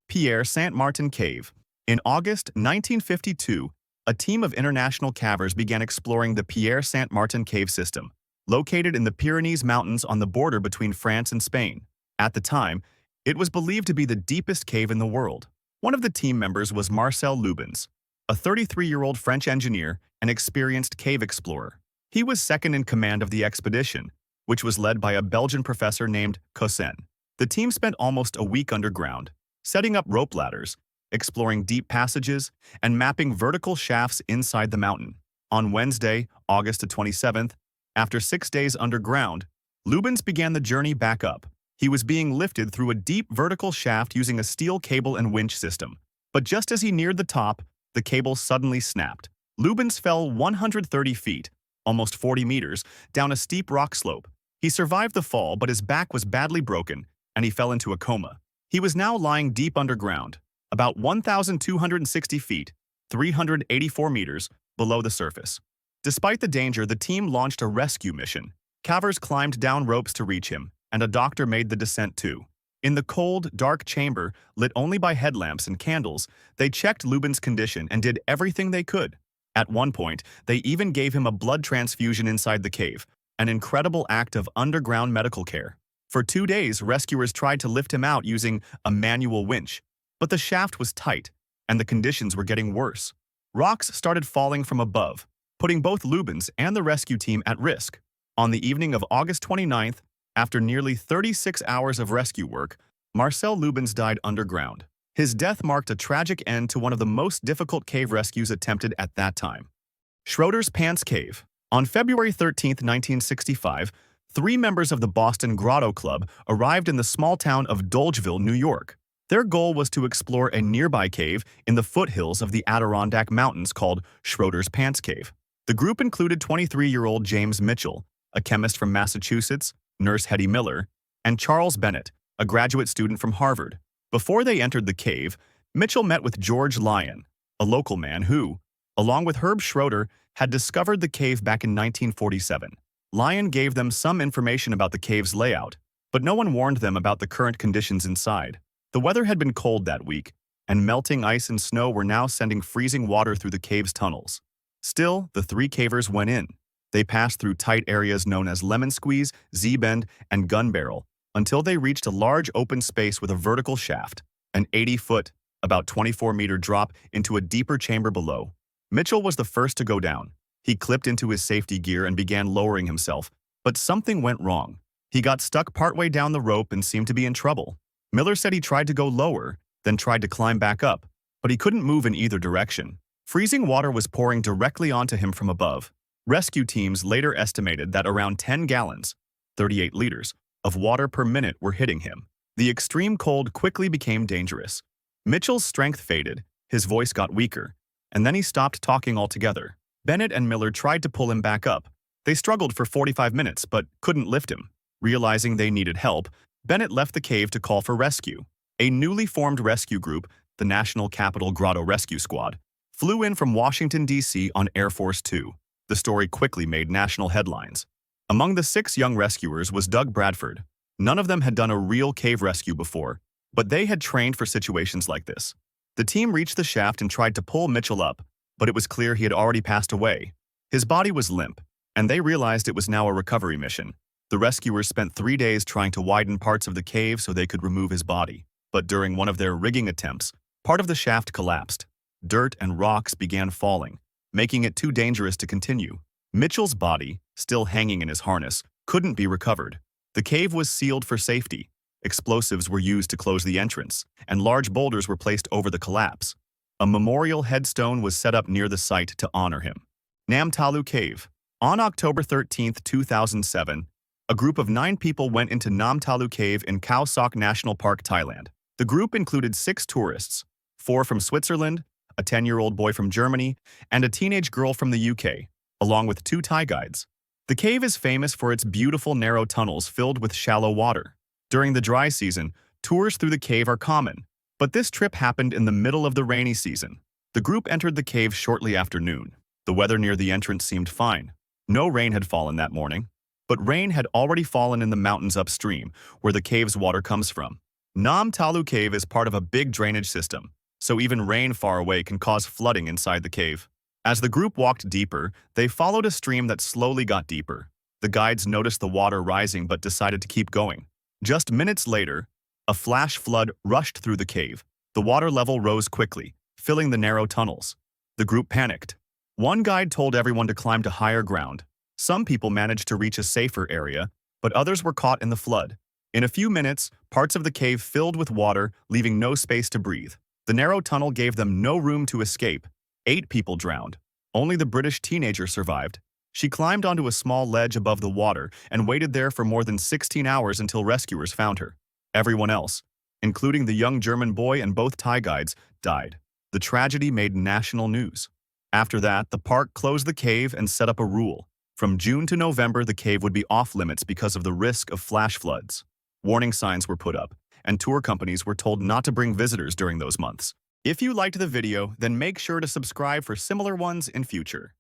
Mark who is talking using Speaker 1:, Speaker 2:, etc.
Speaker 1: Pierre Saint-Martin Cave. In August 1952, a team of international cavers began exploring the Pierre Saint-Martin Cave system, located in the Pyrenees Mountains on the border between France and Spain. At the time, it was believed to be the deepest cave in the world. One of the team members was Marcel Lubens, a 33-year-old French engineer and experienced cave explorer. He was second in command of the expedition, which was led by a Belgian professor named Cousin. The team spent almost a week underground, setting up rope ladders, exploring deep passages, and mapping vertical shafts inside the mountain. On Wednesday, August 27th, after 6 days underground, Lubens began the journey back up. He was being lifted through a deep vertical shaft using a steel cable and winch system. But just as he neared the top, the cable suddenly snapped. Lubens fell 130 feet, almost 40 meters, down a steep rock slope. He survived the fall, but his back was badly broken, and he fell into a coma. He was now lying deep underground, about 1,260 feet, 384 meters, below the surface. Despite the danger, the team launched a rescue mission. Cavers climbed down ropes to reach him, and a doctor made the descent too. In the cold, dark chamber, lit only by headlamps and candles, they checked Lubens' condition and did everything they could. At one point, they even gave him a blood transfusion inside the cave, an incredible act of underground medical care. For 2 days, rescuers tried to lift him out using a manual winch, but the shaft was tight, and the conditions were getting worse. Rocks started falling from above, putting both Lubens and the rescue team at risk. On the evening of August 29th, after nearly 36 hours of rescue work, Marcel Lubens died underground. His death marked a tragic end to one of the most difficult cave rescues attempted at that time. Schroeder's Pants Cave. On February 13, 1965, 3 members of the Boston Grotto Club arrived in the small town of Dolgeville, New York. Their goal was to explore a nearby cave in the foothills of the Adirondack Mountains called Schroeder's Pants Cave. The group included 23-year-old James Mitchell, a chemist from Massachusetts, nurse Hetty Miller, and Charles Bennett, a graduate student from Harvard. Before they entered the cave, Mitchell met with George Lyon, a local man who, along with Herb Schroeder, had discovered the cave back in 1947. Lyon gave them some information about the cave's layout, but no one warned them about the current conditions inside. The weather had been cold that week, and melting ice and snow were now sending freezing water through the cave's tunnels. Still, the 3 cavers went in. They passed through tight areas known as Lemon Squeeze, Z-Bend, and Gun Barrel, until they reached a large open space with a vertical shaft, an 80-foot, about 24-meter drop into a deeper chamber below. Mitchell was the first to go down. He clipped into his safety gear and began lowering himself, but something went wrong. He got stuck partway down the rope and seemed to be in trouble. Miller said he tried to go lower, then tried to climb back up, but he couldn't move in either direction. Freezing water was pouring directly onto him from above. Rescue teams later estimated that around 10 gallons, 38 liters, of water per minute were hitting him. The extreme cold quickly became dangerous. Mitchell's strength faded, his voice got weaker, and then he stopped talking altogether. Bennett and Miller tried to pull him back up. They struggled for 45 minutes but couldn't lift him. Realizing they needed help, Bennett left the cave to call for rescue. A newly formed rescue group, the National Capital Grotto Rescue Squad, flew in from Washington, D.C. on Air Force 2. The story quickly made national headlines. Among the 6 young rescuers was Doug Bradford. None of them had done a real cave rescue before, but they had trained for situations like this. The team reached the shaft and tried to pull Mitchell up, but it was clear he had already passed away. His body was limp, and they realized it was now a recovery mission. The rescuers spent 3 days trying to widen parts of the cave so they could remove his body. But during one of their rigging attempts, part of the shaft collapsed. Dirt and rocks began falling, making it too dangerous to continue. Mitchell's body, still hanging in his harness, couldn't be recovered. The cave was sealed for safety. Explosives were used to close the entrance, and large boulders were placed over the collapse. A memorial headstone was set up near the site to honor him. Talu Cave. On October 13, 2007, a group of 9 people went into Talu Cave in Khao Sok National Park, Thailand. The group included 6 tourists, 4 from Switzerland, a 10-year-old boy from Germany, and a teenage girl from the UK, along with 2 Thai guides. The cave is famous for its beautiful narrow tunnels filled with shallow water. During the dry season, tours through the cave are common, but this trip happened in the middle of the rainy season. The group entered the cave shortly after noon. The weather near the entrance seemed fine. No rain had fallen that morning, but rain had already fallen in the mountains upstream, where the cave's water comes from. Talu Cave is part of a big drainage system, so even rain far away can cause flooding inside the cave. As the group walked deeper, they followed a stream that slowly got deeper. The guides noticed the water rising but decided to keep going. Just minutes later, a flash flood rushed through the cave. The water level rose quickly, filling the narrow tunnels. The group panicked. One guide told everyone to climb to higher ground. Some people managed to reach a safer area, but others were caught in the flood. In a few minutes, parts of the cave filled with water, leaving no space to breathe. The narrow tunnel gave them no room to escape. 8 people drowned. Only the British teenager survived. She climbed onto a small ledge above the water and waited there for more than 16 hours until rescuers found her. Everyone else, including the young German boy and both Thai guides, died. The tragedy made national news. After that, the park closed the cave and set up a rule. From June to November, the cave would be off-limits because of the risk of flash floods. Warning signs were put up, and tour companies were told not to bring visitors during those months. If you liked the video, then make sure to subscribe for similar ones in future.